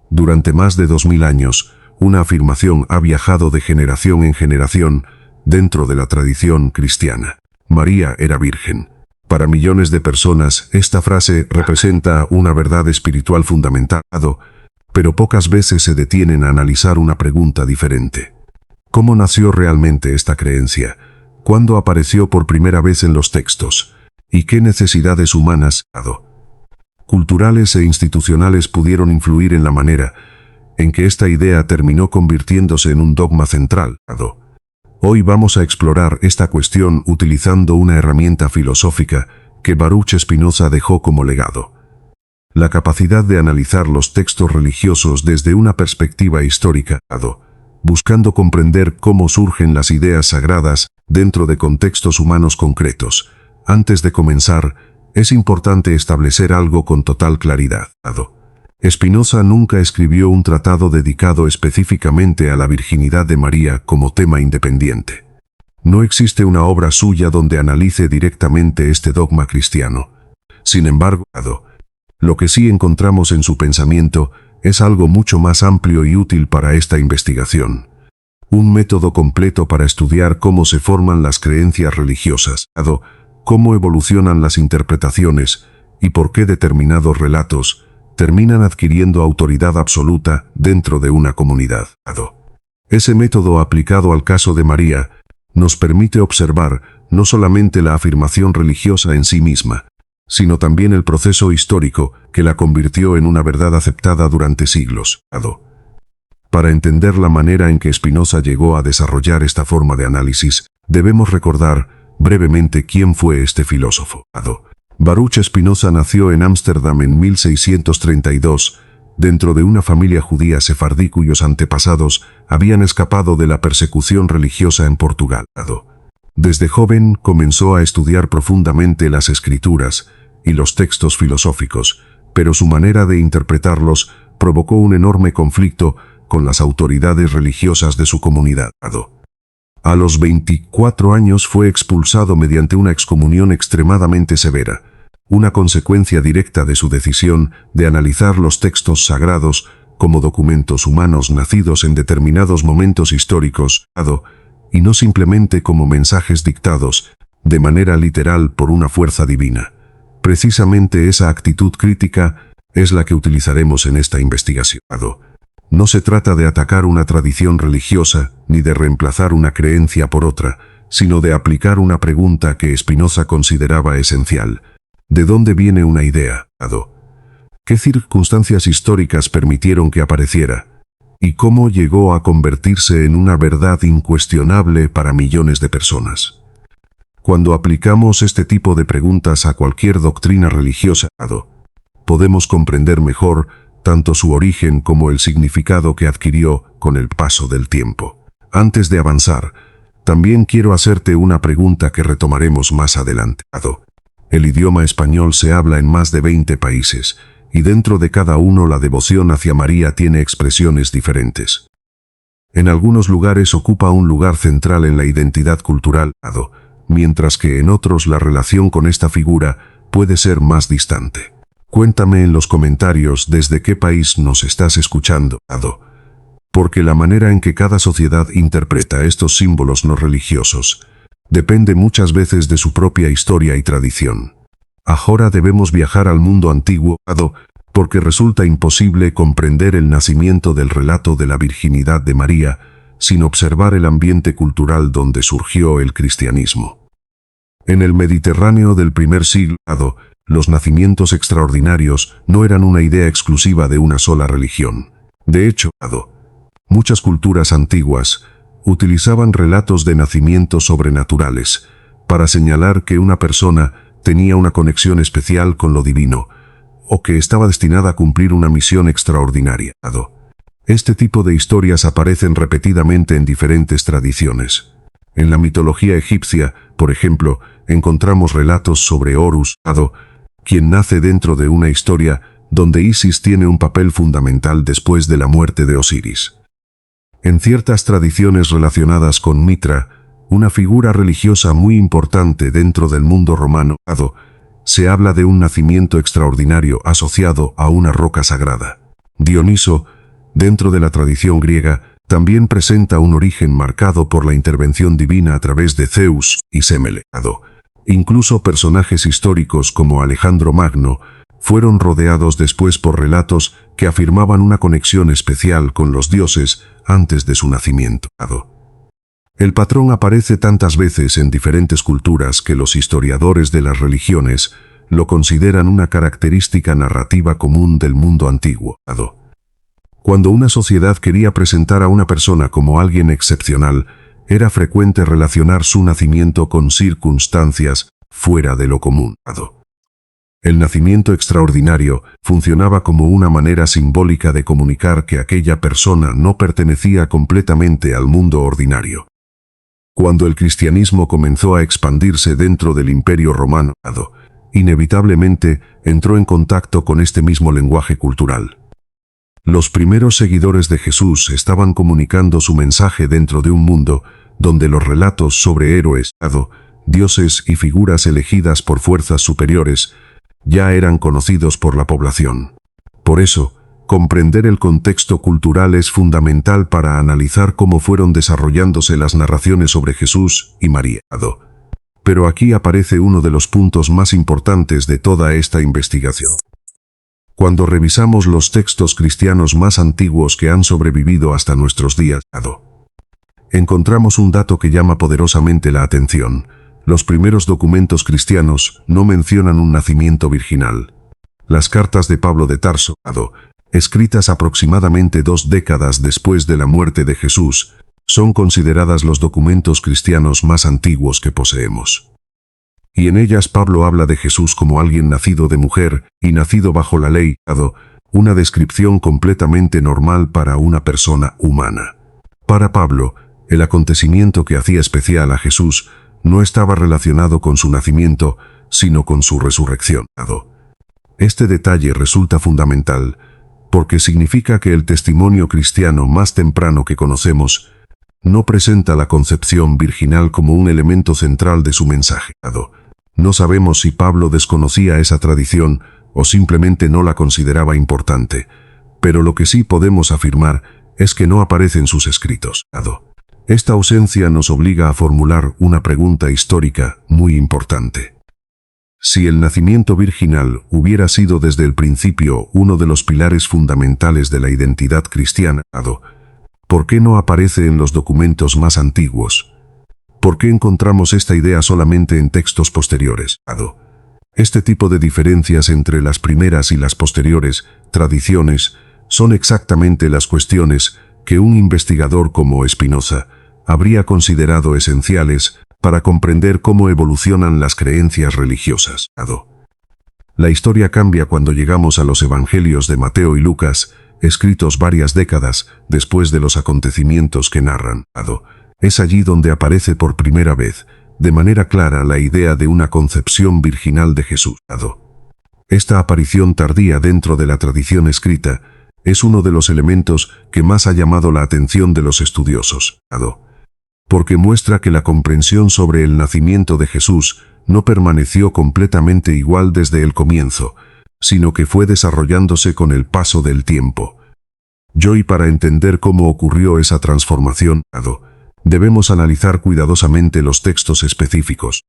Durante más de 2000 años, una afirmación ha viajado de generación en generación dentro de la tradición cristiana. María era virgen. Para millones de personas, esta frase representa una verdad espiritual fundamental, pero pocas veces se detienen a analizar una pregunta diferente. ¿Cómo nació realmente esta creencia? ¿Cuándo apareció por primera vez en los textos? ¿Y qué necesidades humanas, culturales e institucionales pudieron influir en la manera en que esta idea terminó convirtiéndose en un dogma central? Hoy vamos a explorar esta cuestión utilizando una herramienta filosófica que Baruch Spinoza dejó como legado: la capacidad de analizar los textos religiosos desde una perspectiva histórica, buscando comprender cómo surgen las ideas sagradas dentro de contextos humanos concretos. Antes de comenzar, es importante establecer algo con total claridad. Spinoza nunca escribió un tratado dedicado específicamente a la virginidad de María como tema independiente. No existe una obra suya donde analice directamente este dogma cristiano. Sin embargo, lo que sí encontramos en su pensamiento es algo mucho más amplio y útil para esta investigación. Un método completo para estudiar cómo se forman las creencias religiosas, cómo evolucionan las interpretaciones y por qué determinados relatos terminan adquiriendo autoridad absoluta dentro de una comunidad. Ese método aplicado al caso de María nos permite observar no solamente la afirmación religiosa en sí misma, sino también el proceso histórico que la convirtió en una verdad aceptada durante siglos. Para entender la manera en que Spinoza llegó a desarrollar esta forma de análisis, debemos recordar brevemente quién fue este filósofo. Baruch Spinoza nació en Ámsterdam en 1632, dentro de una familia judía sefardí cuyos antepasados habían escapado de la persecución religiosa en Portugal. Desde joven comenzó a estudiar profundamente las escrituras y los textos filosóficos, pero su manera de interpretarlos provocó un enorme conflicto con las autoridades religiosas de su comunidad. A los 24 años fue expulsado mediante una excomunión extremadamente severa, una consecuencia directa de su decisión de analizar los textos sagrados como documentos humanos nacidos en determinados momentos históricos, y no simplemente como mensajes dictados de manera literal por una fuerza divina. Precisamente esa actitud crítica es la que utilizaremos en esta investigación. No se trata de atacar una tradición religiosa ni de reemplazar una creencia por otra, sino de aplicar una pregunta que Spinoza consideraba esencial: ¿de dónde viene una idea? ¿Qué circunstancias históricas permitieron que apareciera? ¿Y cómo llegó a convertirse en una verdad incuestionable para millones de personas? Cuando aplicamos este tipo de preguntas a cualquier doctrina religiosa, podemos comprender mejor tanto su origen como el significado que adquirió con el paso del tiempo. Antes de avanzar, también quiero hacerte una pregunta que retomaremos más adelante. El idioma español se habla en más de 20 países, y dentro de cada uno la devoción hacia María tiene expresiones diferentes. En algunos lugares ocupa un lugar central en la identidad cultural, mientras que en otros la relación con esta figura puede ser más distante. Cuéntame en los comentarios desde qué país nos estás escuchando, porque la manera en que cada sociedad interpreta estos símbolos no religiosos depende muchas veces de su propia historia y tradición. Ahora debemos viajar al mundo antiguo, porque resulta imposible comprender el nacimiento del relato de la virginidad de María sin observar el ambiente cultural donde surgió el cristianismo. En el Mediterráneo del primer siglo, los nacimientos extraordinarios no eran una idea exclusiva de una sola religión. De hecho, muchas culturas antiguas utilizaban relatos de nacimientos sobrenaturales para señalar que una persona tenía una conexión especial con lo divino, o que estaba destinada a cumplir una misión extraordinaria. Este tipo de historias aparecen repetidamente en diferentes tradiciones. En la mitología egipcia, por ejemplo, encontramos relatos sobre Horus, quien nace dentro de una historia donde Isis tiene un papel fundamental después de la muerte de Osiris. En ciertas tradiciones relacionadas con Mitra, una figura religiosa muy importante dentro del mundo romano, se habla de un nacimiento extraordinario asociado a una roca sagrada. Dioniso, dentro de la tradición griega, también presenta un origen marcado por la intervención divina a través de Zeus y Semele. Incluso personajes históricos como Alejandro Magno fueron rodeados después por relatos que afirmaban una conexión especial con los dioses antes de su nacimiento. El patrón aparece tantas veces en diferentes culturas que los historiadores de las religiones lo consideran una característica narrativa común del mundo antiguo. Cuando una sociedad quería presentar a una persona como alguien excepcional, era frecuente relacionar su nacimiento con circunstancias fuera de lo común. El nacimiento extraordinario funcionaba como una manera simbólica de comunicar que aquella persona no pertenecía completamente al mundo ordinario. Cuando el cristianismo comenzó a expandirse dentro del Imperio Romano, inevitablemente entró en contacto con este mismo lenguaje cultural. Los primeros seguidores de Jesús estaban comunicando su mensaje dentro de un mundo donde los relatos sobre héroes, dioses y figuras elegidas por fuerzas superiores ya eran conocidos por la población. Por eso, comprender el contexto cultural es fundamental para analizar cómo fueron desarrollándose las narraciones sobre Jesús y María. Pero aquí aparece uno de los puntos más importantes de toda esta investigación. Cuando revisamos los textos cristianos más antiguos que han sobrevivido hasta nuestros días, encontramos un dato que llama poderosamente la atención. Los primeros documentos cristianos no mencionan un nacimiento virginal. Las cartas de Pablo de Tarso, escritas aproximadamente 2 décadas después de la muerte de Jesús, son consideradas los documentos cristianos más antiguos que poseemos. Y en ellas Pablo habla de Jesús como alguien nacido de mujer y nacido bajo la ley, una descripción completamente normal para una persona humana. Para Pablo, el acontecimiento que hacía especial a Jesús no estaba relacionado con su nacimiento, sino con su resurrección. Este detalle resulta fundamental, porque significa que el testimonio cristiano más temprano que conocemos no presenta la concepción virginal como un elemento central de su mensaje. No sabemos si Pablo desconocía esa tradición o simplemente no la consideraba importante, pero lo que sí podemos afirmar es que no aparece en sus escritos. Esta ausencia nos obliga a formular una pregunta histórica muy importante. Si el nacimiento virginal hubiera sido desde el principio uno de los pilares fundamentales de la identidad cristiana, ¿por qué no aparece en los documentos más antiguos? ¿Por qué encontramos esta idea solamente en textos posteriores? Este tipo de diferencias entre las primeras y las posteriores tradiciones son exactamente las cuestiones que un investigador como Spinoza habría considerado esenciales para comprender cómo evolucionan las creencias religiosas. La historia cambia cuando llegamos a los evangelios de Mateo y Lucas, escritos varias décadas después de los acontecimientos que narran. Es allí donde aparece por primera vez, de manera clara, la idea de una concepción virginal de Jesús. Esta aparición tardía dentro de la tradición escrita es uno de los elementos que más ha llamado la atención de los estudiosos, porque muestra que la comprensión sobre el nacimiento de Jesús no permaneció completamente igual desde el comienzo, sino que fue desarrollándose con el paso del tiempo. Y para entender cómo ocurrió esa transformación, debemos analizar cuidadosamente los textos específicos,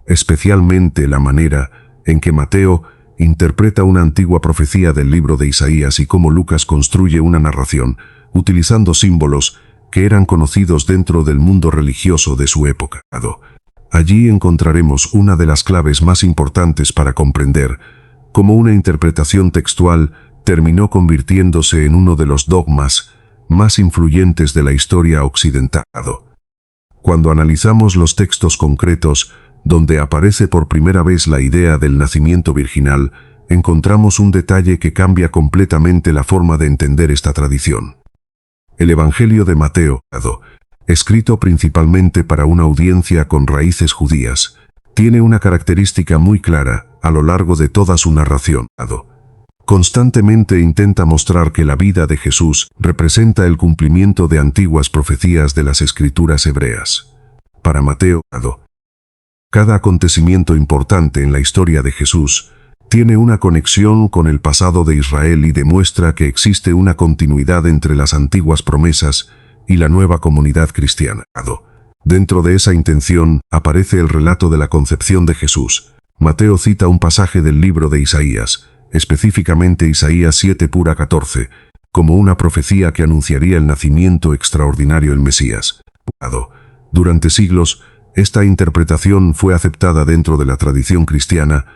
especialmente la manera en que Mateo interpreta una antigua profecía del libro de Isaías y cómo Lucas construye una narración, utilizando símbolos que eran conocidos dentro del mundo religioso de su época. Allí encontraremos una de las claves más importantes para comprender cómo una interpretación textual terminó convirtiéndose en uno de los dogmas más influyentes de la historia occidental. Cuando analizamos los textos concretos, donde aparece por primera vez la idea del nacimiento virginal, encontramos un detalle que cambia completamente la forma de entender esta tradición. El Evangelio de Mateo, escrito principalmente para una audiencia con raíces judías, tiene una característica muy clara a lo largo de toda su narración. Constantemente intenta mostrar que la vida de Jesús representa el cumplimiento de antiguas profecías de las escrituras hebreas. Para Mateo, cada acontecimiento importante en la historia de Jesús Tiene una conexión con el pasado de Israel y demuestra que existe una continuidad entre las antiguas promesas y la nueva comunidad cristiana. Dentro de esa intención aparece el relato de la concepción de Jesús. Mateo cita un pasaje del libro de Isaías, específicamente Isaías 7:14, como una profecía que anunciaría el nacimiento extraordinario del Mesías. Durante siglos, esta interpretación fue aceptada dentro de la tradición cristiana